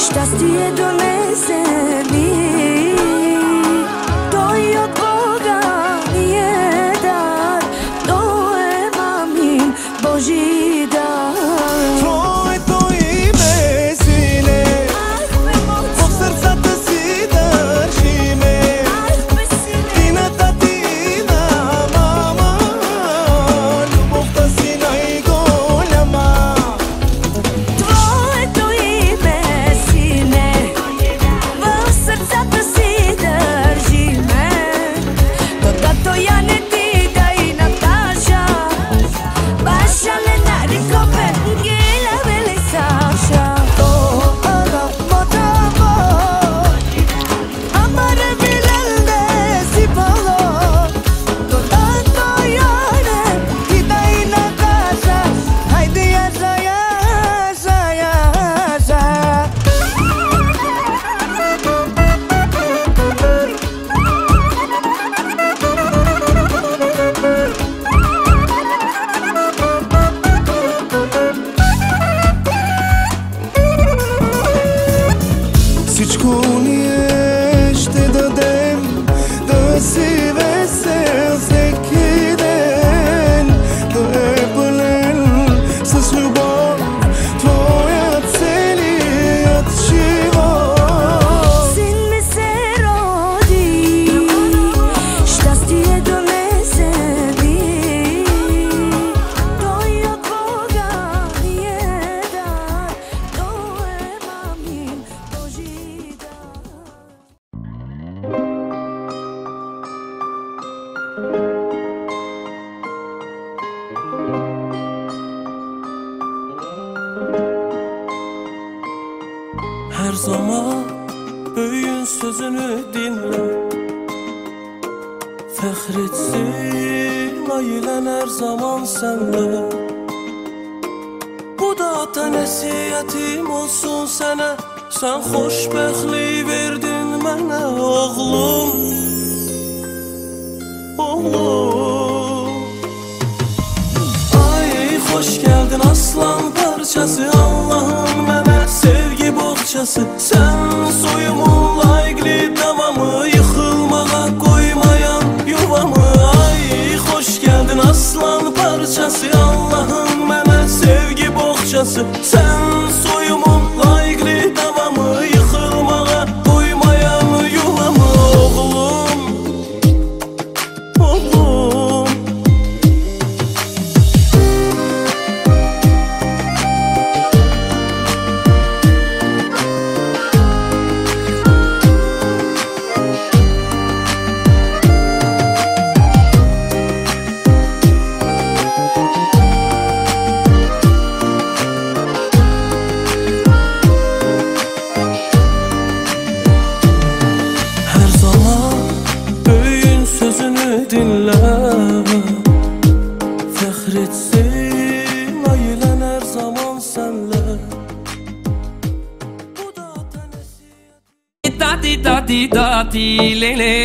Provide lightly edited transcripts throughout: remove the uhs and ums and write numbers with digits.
Szczęście donese mi, to i od Boga nie dar, to mam im Boží dar. Tvoje to ime sine, od srca si držime, ti na tatina mama, ljubov ta si najgoljama. Tvoje to ime sine, v srca si držime, dodato ja ne ti da i Nataša, baša le narikope, gila veli Saša. To ana motovo, amare bilelde si polo, dodato ja ne ti da i Nataša, hajde jaza, jaza, jaza. Всичко ние ще дадем, да си весел всеки ден, да е пълен с любов твоят целият живот. Sin mi se rodi, szczęście donese mi, to i od Boga nie dar, to mam im Boží dar. Her zaman büyüğün sözünü dinle, fəxretsin ailen her zaman senle. Bu da ata nəsiyyətim olsun sənə, sən xoşbəxtlik verdin mənə oğlum, oğlum. Ay xoş gəldin aslan parçası, Allah'ın mənə sevgi boğçası. Sən soyumun layiqli davamı, yıxılmağa qoymayan yuvamı. Ay xoş gəldin aslan parçası, Allah'ın mənə sevgi boğçası. Sən soyumun layiqli davamı, yıxılmağa qoymayan yuvamı. Oğlum, oğlum. Her zaman büyüğün sözünü dinle, fəxretsin ailen her zaman senle. Bu da ata nəsiyyətim. Tati tati tati lele,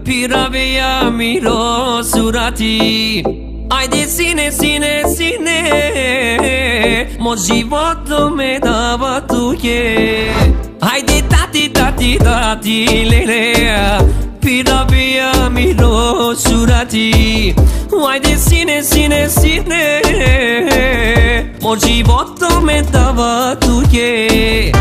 piravya miro surati. Ajde sine, sine, sine, moj život do me dava tuje. Ajde tati, tati, tati, lele, pira via mi lo surati. Ajde sine, sine, sine, moj život do me dava tuje.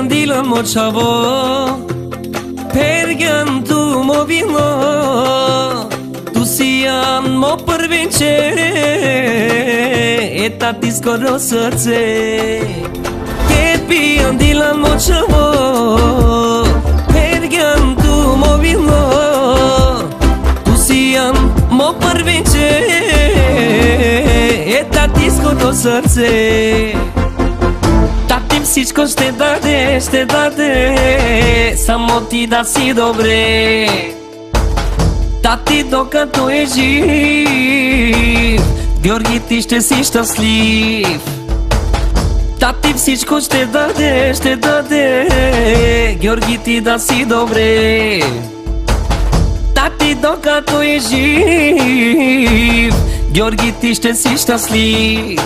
Dilan mo qavo Pergën tu mo vino Tu si janë mo përvinqere E ta ti skoro sërce Ket pijan dilan mo qavo Pergën tu mo vino Tu si janë mo përvinqere E ta ti skoro sërce Tatim si qko shte dade Sa mo ti da si dobre Tati do ka to e gjiv Gjorgit ishte si shtasliv Tatim si qko shte dade Gjorgit i da si dobre Tati do ka to e gjiv Gjorgit ishte si shtasliv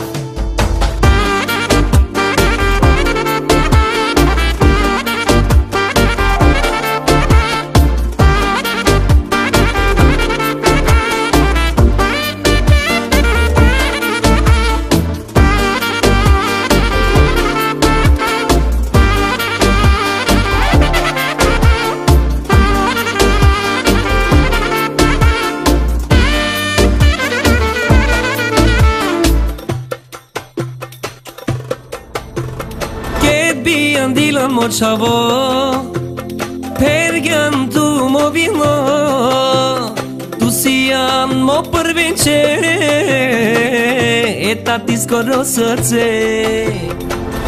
Bijan dilan mo qavo Pergën tu mo vino Tu si janë mo përvinqere E ta ti skoro sërce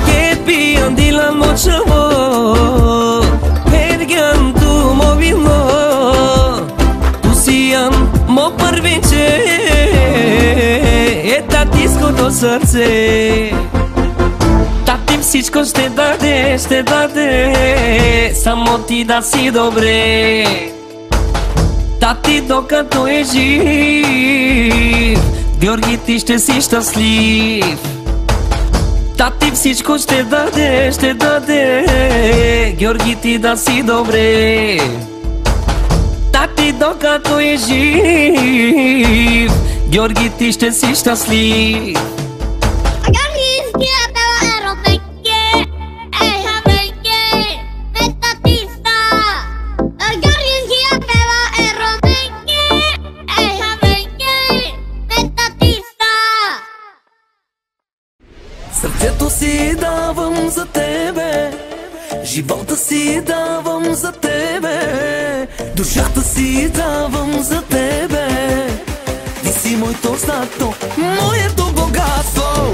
Ket bijan dilan mo qavo Pergën tu mo vino Tu si janë mo përvinqere E ta ti skoro sërce Tatim si qko shte dade Sa mo ti da si dobre Tati do ka to e gjiv Gjorgit ishte si shtasliv Tatim si qko shte dade Gjorgit i da si dobre Tati do ka to e gjiv Gjorgit ishte si shtasliv Srcето си давам за тебе, живота си давам за тебе, душата си давам за тебе. Ти си моето злато, моето богатство.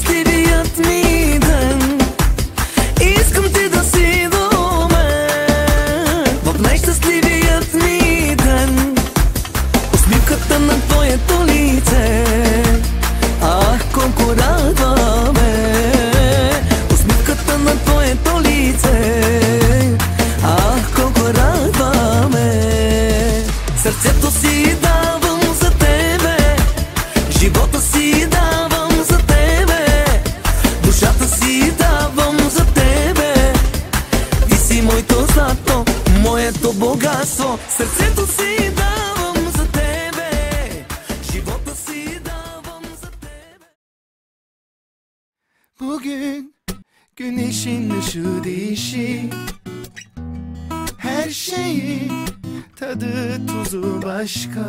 щастливият ми ден. Искам ти да си до мен в най-щастливият ми ден. Усмивката на твоето лице, ах, колко радва ме. Усмивката на твоето лице, ах, колко радва ме. Сърцето си давам за тебе, живота си давам за тебе, душата си давам за тебе. Ти си моето злато, моето богатство. Сърцето си давам за тебе, живота си давам за тебе. Bugün güneşin ışığı değişik, her şeyin tadı tuzu başka.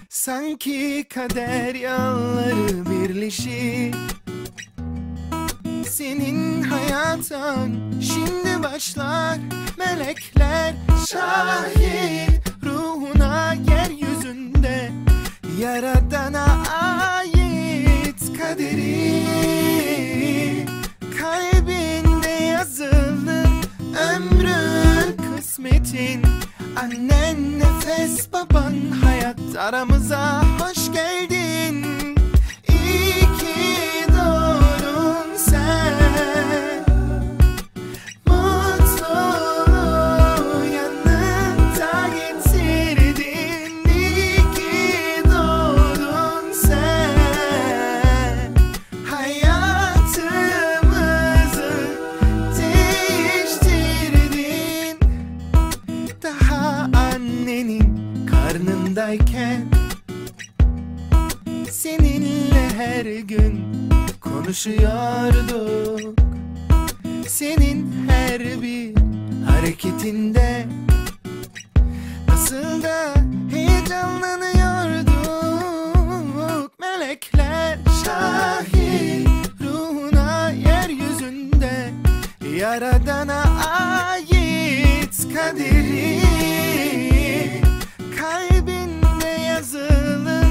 Sanki kader yolları birleşik. Senin hayatın şimdi başlar. Melekler şahit, ruhuna yeryüzünde Yaradana ait kaderi. Kalbinde yazılı ömrün, kısmetin. Annen nefes, baban hayat, aramıza hoş geldin. İyi ki doğdun sen. Mutluluğu yanında getirdin. İyi ki doğdun sen. Hayatımızı değiştirdin. Daha annenin karnındayken seninle her gün konuşuyorduk. Senin her bir hareketinde nasıl da heyecanlanıyorduk. Melekler şahit, ruhuna yeryüzünde Yaradana ait kaderi. Kalbinde yazılı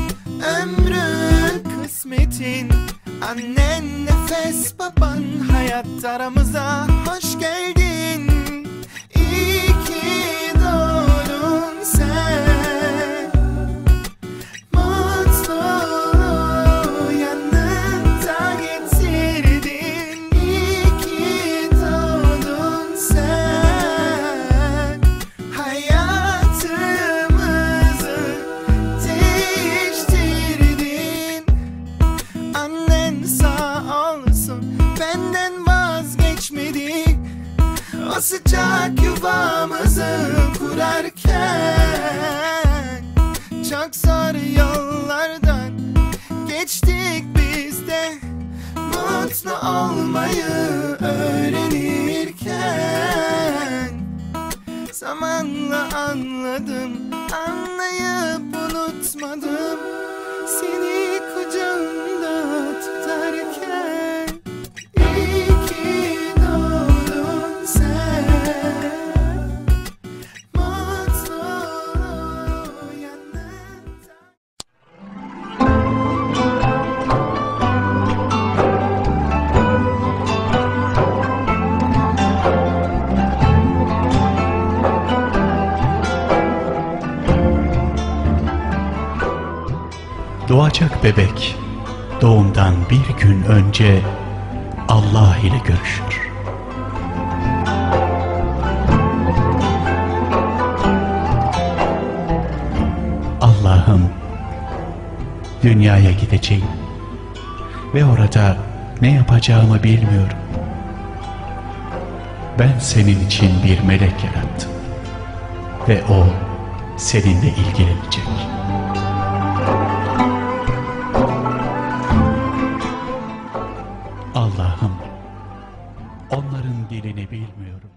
ömrün, kısmetin. Annen nefes, baban hayat, aramıza hoş geldin. İyi ki doğdun sen. Mutluluğu yanında getirdin. İyi ki doğdun sen. Hayatımızı değiştirdin. Annen sağ olsun, benden vazgeçmedi. O sıcak yuvamızı kurarken çok zor yollardan geçtik biz de. Mutlu olmayı öğrenirken zamanla anladım, anlayıp unutmadım. Seni kucağımda tutarken iyi ki doğdun sen. Mutluluğu yanında. Doğacak bebek doğumdan bir gün önce Allah ile görüşür. Allah'ım, dünyaya gideceğim ve orada ne yapacağımı bilmiyorum. Ben senin için bir melek yarattım ve o seninle ilgilenecek. Allah'ım, onların dilini bilmiyorum.